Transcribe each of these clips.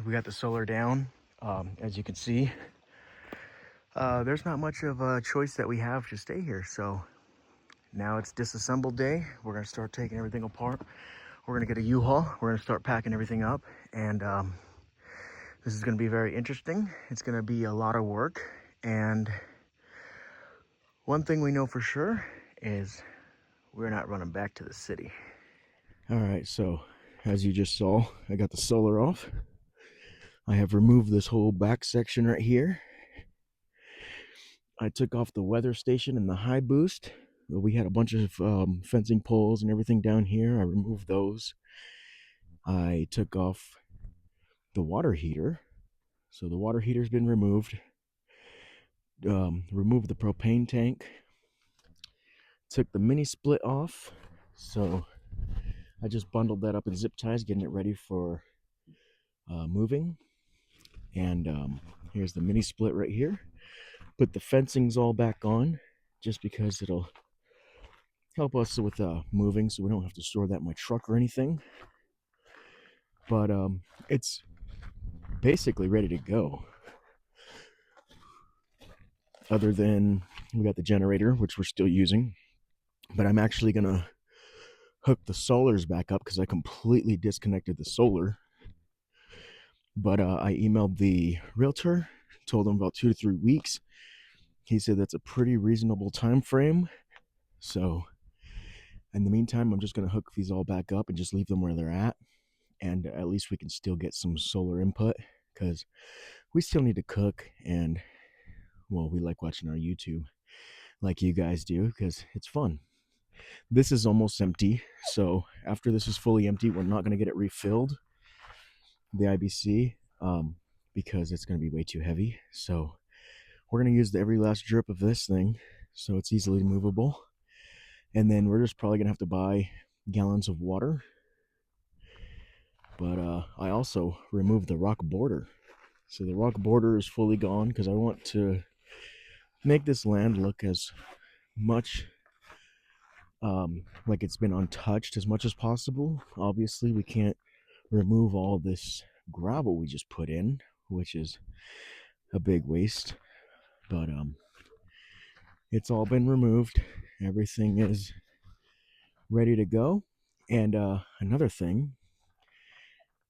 we got the solar down. As you can see, there's not much of a choice that we have to stay here. So now it's disassemble day. We're gonna start taking everything apart. We're gonna get a U-Haul. We're gonna start packing everything up, and this is gonna be very interesting. It's gonna be a lot of work, and one thing we know for sure is we're not running back to the city. All right, so as you just saw, I got the solar off. I have removed this whole back section right here. I took off the weather station and the high boost. We had a bunch of fencing poles and everything down here. I removed those. I took off the water heater. So the water heater's been removed. Removed the propane tank. Took the mini split off. So I just bundled that up in zip ties, getting it ready for moving. And here's the mini split right here. Put the fencings all back on just because it'll help us with moving, so we don't have to store that in my truck or anything. But it's basically ready to go. Other than we got the generator, which we're still using, but I'm actually gonna hook the solars back up because I completely disconnected the solar. But I emailed the realtor, told him about 2 to 3 weeks. He said that's a pretty reasonable time frame. So in the meantime, I'm just gonna hook these all back up and just leave them where they're at, and at least we can still get some solar input because we still need to cook, and well, we like watching our YouTube like you guys do because it's fun. This is almost empty, so after this is fully empty, we're not going to get it refilled, the IBC, because it's going to be way too heavy. So we're going to use every last drip of this thing so it's easily movable, and then we're just probably going to have to buy gallons of water. But I also removed the rock border. So the rock border is fully gone because I want to make this land look as much like it's been untouched as much as possible. Obviously, we can't remove all this gravel we just put in, which is a big waste. But it's all been removed. Everything is ready to go. And another thing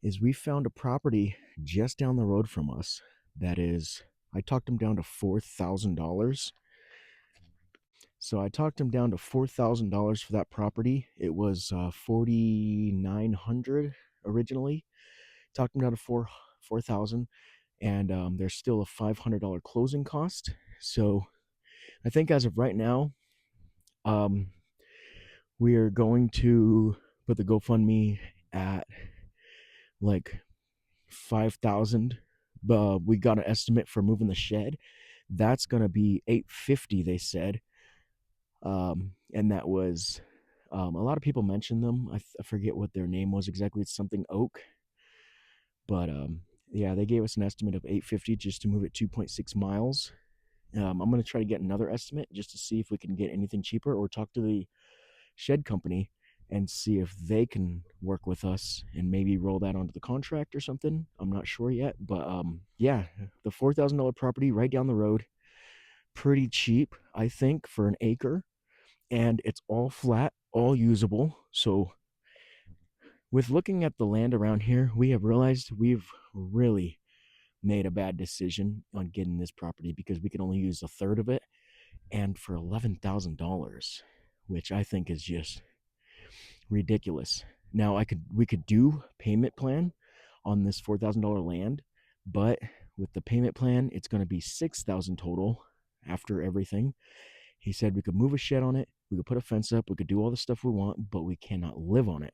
is we found a property just down the road from us that is, I talked him down to $4,000. So I talked him down to $4,000 for that property. It was $4,900 originally. Talked him down to 4,000, and there's still a $500 closing cost. So I think as of right now, we are going to put the GoFundMe at like 5,000. We got an estimate for moving the shed. That's gonna be $850, they said. And that was a lot of people mentioned them. I forget what their name was exactly. It's something Oak, but yeah, they gave us an estimate of $850 just to move it 2.6 miles. I'm going to try to get another estimate just to see if we can get anything cheaper, or talk to the shed company and see if they can work with us and maybe roll that onto the contract or something. I'm not sure yet, but yeah, the $4,000 property right down the road, pretty cheap, I think, for an acre. And it's all flat, all usable. So with looking at the land around here, we have realized we've really made a bad decision on getting this property because we can only use a third of it, and for $11,000, which I think is just ridiculous. Now we could do payment plan on this $4,000 land, but with the payment plan, it's going to be $6,000 total after everything. He said we could move a shed on it, we could put a fence up, we could do all the stuff we want, but we cannot live on it.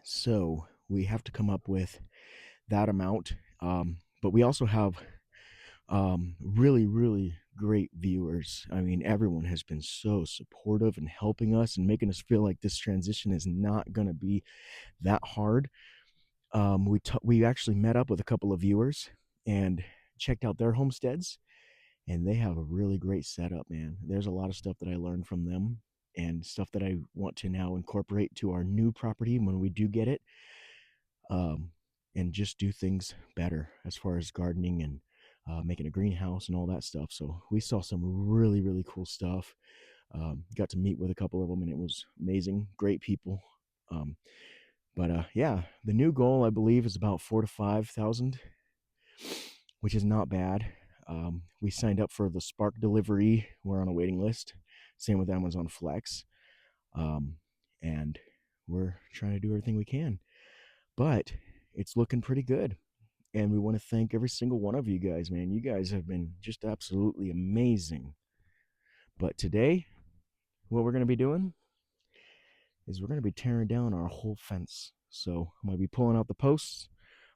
So we have to come up with that amount. But we also have really, really great viewers. I mean, everyone has been so supportive and helping us and making us feel like this transition is not going to be that hard. We actually met up with a couple of viewers and checked out their homesteads, and they have a really great setup, man. There's a lot of stuff that I learned from them and stuff that I want to now incorporate to our new property when we do get it. and just do things better as far as gardening and making a greenhouse and all that stuff. So we saw some really, really cool stuff. Got to meet with a couple of them, and it was amazing. Great people. But yeah, the new goal I believe is about 4 to 5,000, which is not bad. We signed up for the Spark delivery. We're on a waiting list. Same with Amazon Flex, and we're trying to do everything we can. But it's looking pretty good, and we want to thank every single one of you guys, man. You guys have been just absolutely amazing. But today, what we're going to be doing is we're going to be tearing down our whole fence. So I'm going to be pulling out the posts,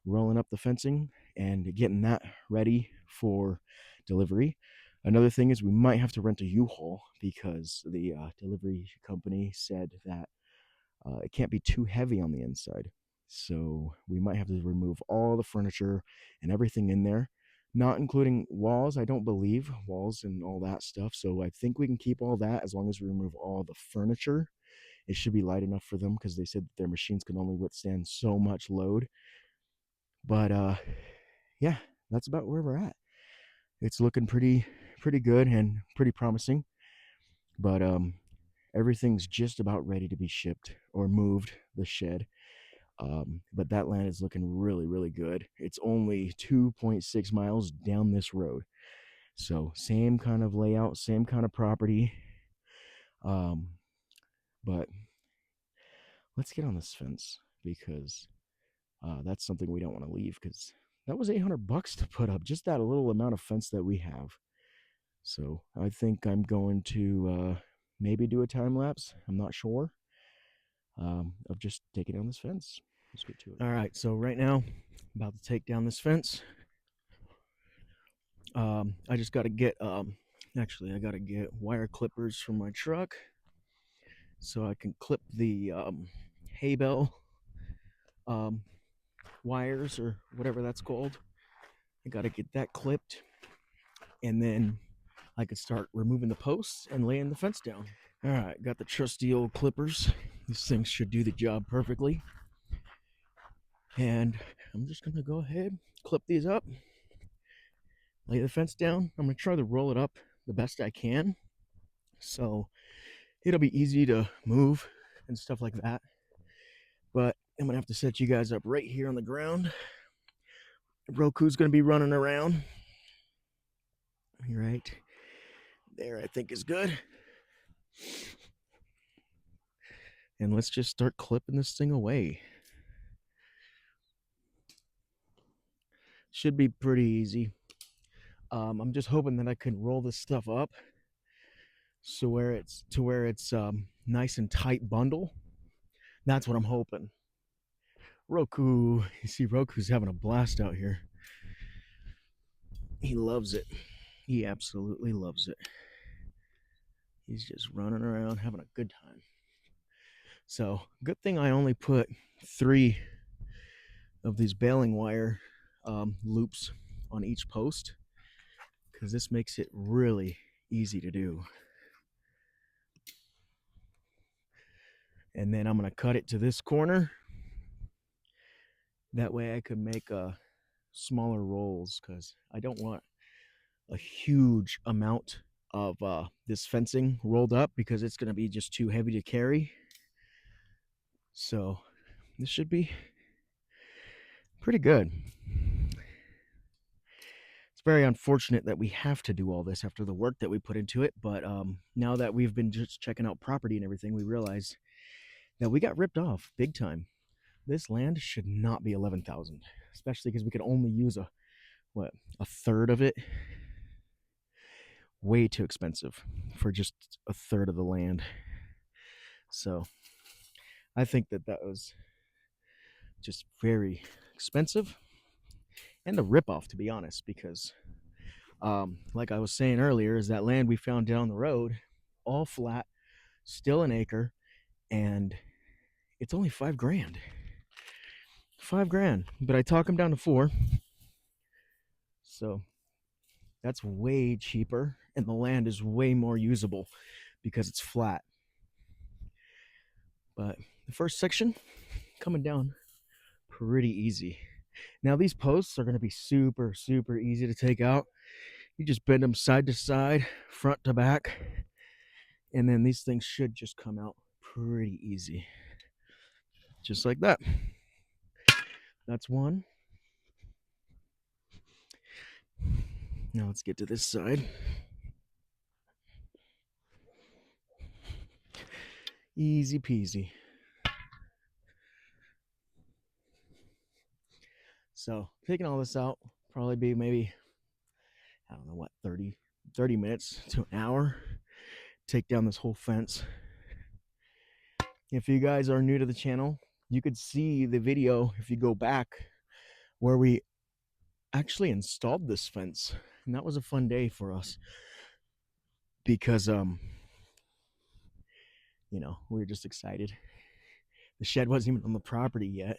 rolling up the fencing, and getting that ready for delivery. Another thing is we might have to rent a U-Haul because the delivery company said that it can't be too heavy on the inside. So we might have to remove all the furniture and everything in there, not including walls. I don't believe walls and all that stuff. So I think we can keep all that as long as we remove all the furniture. It should be light enough for them because they said that their machines can only withstand so much load. But yeah, that's about where we're at. It's looking pretty good and pretty promising. But everything's just about ready to be shipped or moved, the shed. But that land is looking really, really good. It's only 2.6 miles down this road. So same kind of layout, same kind of property. But let's get on this fence because that's something we don't want to leave because that was $800 to put up, just that little amount of fence that we have. So I think I'm going to maybe do a time lapse. I'm not sure, of just taking down this fence. Let's get to it. All right, so right now, I'm about to take down this fence. I just got to get, actually, I got to get wire clippers from my truck so I can clip the hay bale wires or whatever that's called. I got to get that clipped, and then I could start removing the posts and laying the fence down. All right, got the trusty old clippers. These things should do the job perfectly. And I'm just gonna go ahead, clip these up, lay the fence down. I'm gonna try to roll it up the best I can, so it'll be easy to move and stuff like that. But I'm gonna have to set you guys up right here on the ground. Roku's gonna be running around. Right there, I think is good. And let's just start clipping this thing away. Should be pretty easy. I'm just hoping that I can roll this stuff up so where it's nice and tight bundle. That's what I'm hoping. Roku, you see, Roku's having a blast out here. He loves it. He absolutely loves it. He's just running around having a good time. So, good thing I only put 3 of these baling wire loops on each post, because this makes it really easy to do. And then I'm going to cut it to this corner. That way I could make smaller rolls, because I don't want a huge amount of this fencing rolled up because it's going to be just too heavy to carry. So this should be pretty good. It's very unfortunate that we have to do all this after the work that we put into it, but now that we've been just checking out property and everything, we realize that we got ripped off big time. This land should not be 11,000, especially because we could only use a third of it. Way too expensive for just a third of the land. So I think that was just very expensive and a ripoff, to be honest, because like I was saying earlier, is that land we found down the road, all flat, still an acre, and it's only $5,000. $5,000, but I talk them down to 4. So that's way cheaper, and the land is way more usable because it's flat. But the first section coming down pretty easy. Now these posts are going to be super, super easy to take out. You just bend them side to side, front to back, and then these things should just come out pretty easy. Just like that. That's one. Now let's get to this side. Easy peasy. So taking all this out, probably be maybe, I don't know what, 30 minutes to an hour. Take down this whole fence. If you guys are new to the channel, you could see the video if you go back where we actually installed this fence. And that was a fun day for us because we were just excited. The shed wasn't even on the property yet.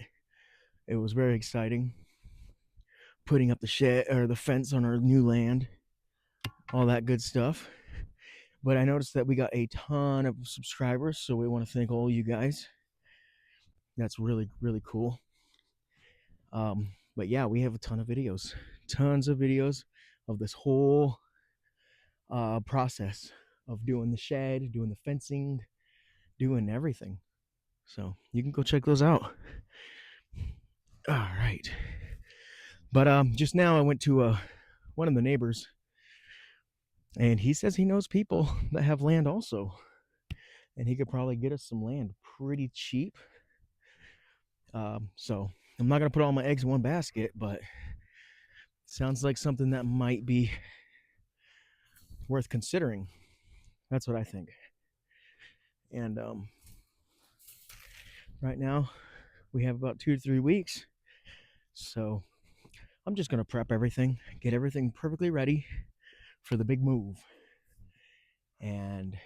It was very exciting. Putting up the shed or the fence on our new land, all that good stuff. But I noticed that we got a ton of subscribers, so we want to thank all you guys. That's really, really cool. But yeah, we have a ton of videos, tons of videos of this whole process of doing the shed, doing the fencing, doing everything. So you can go check those out. All right. But just now I went to one of the neighbors, and he says he knows people that have land also, and he could probably get us some land pretty cheap. So I'm not gonna put all my eggs in one basket, but sounds like something that might be worth considering. That's what I think. And right now we have about 2 to 3 weeks, so I'm just gonna prep everything, get everything perfectly ready for the big move. And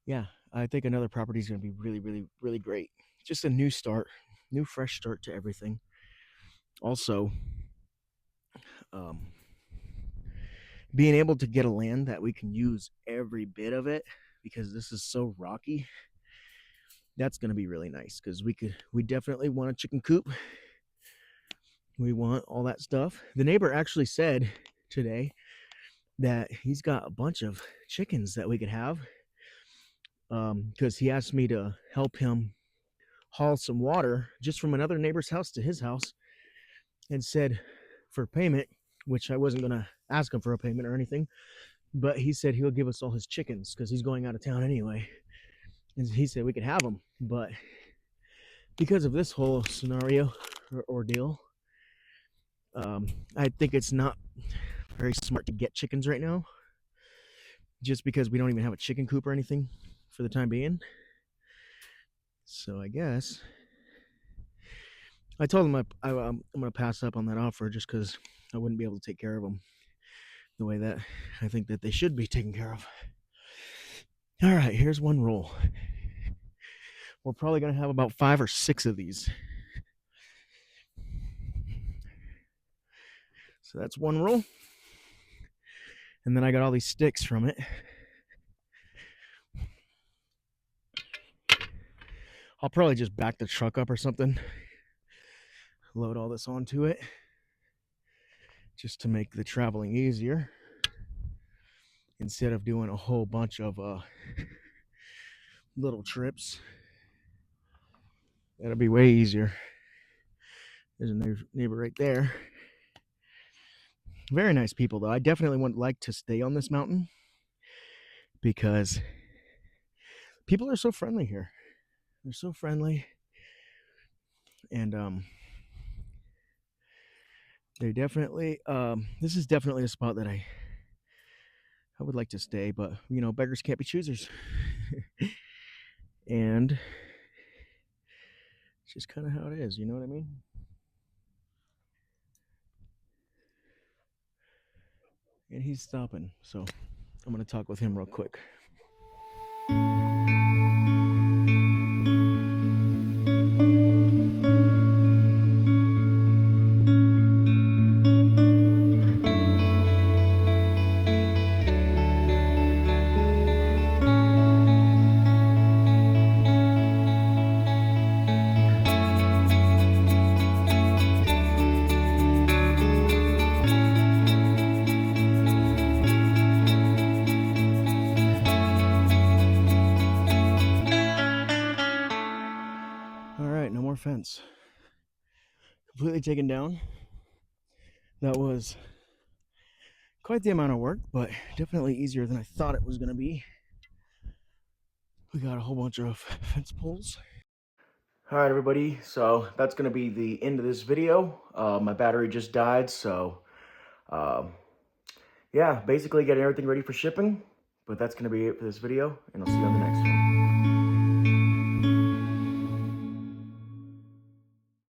yeah, I think another property is gonna be really, really, really great. Just a new start, new fresh start to everything. Also, being able to get a land that we can use every bit of it, because this is so rocky, that's going to be really nice. Because we definitely want a chicken coop. We want all that stuff. The neighbor actually said today that he's got a bunch of chickens that we could have, because he asked me to help him haul some water just from another neighbor's house to his house, and said for payment, which I wasn't going to ask him for a payment or anything, but he said he'll give us all his chickens because he's going out of town anyway. And he said we could have them, but because of this whole scenario or ordeal, I think it's not very smart to get chickens right now, just because we don't even have a chicken coop or anything for the time being. So I guess I told him I'm going to pass up on that offer just because I wouldn't be able to take care of them the way that I think that they should be taken care of. All right, here's one roll. We're probably going to have about 5 or 6 of these. So that's one roll. And then I got all these sticks from it. I'll probably just back the truck up or something, load all this onto it, just to make the traveling easier, instead of doing a whole bunch of little trips. That'll be way easier. There's a neighbor right there. Very nice people, though. I definitely would like to stay on this mountain because people are so friendly here. They're so friendly, and they definitely. This is definitely a spot that I would like to stay, but beggars can't be choosers. And it's just kind of how it is, you know what I mean? And he's stopping, so I'm going to talk with him real quick. completely taken down. That was quite the amount of work, but definitely easier than I thought it was going to be. We got a whole bunch of fence poles. All right, everybody. So that's going to be the end of this video. My battery just died, so um, yeah, basically getting everything ready for shipping. But that's going to be it for this video, and I'll see you on the next one.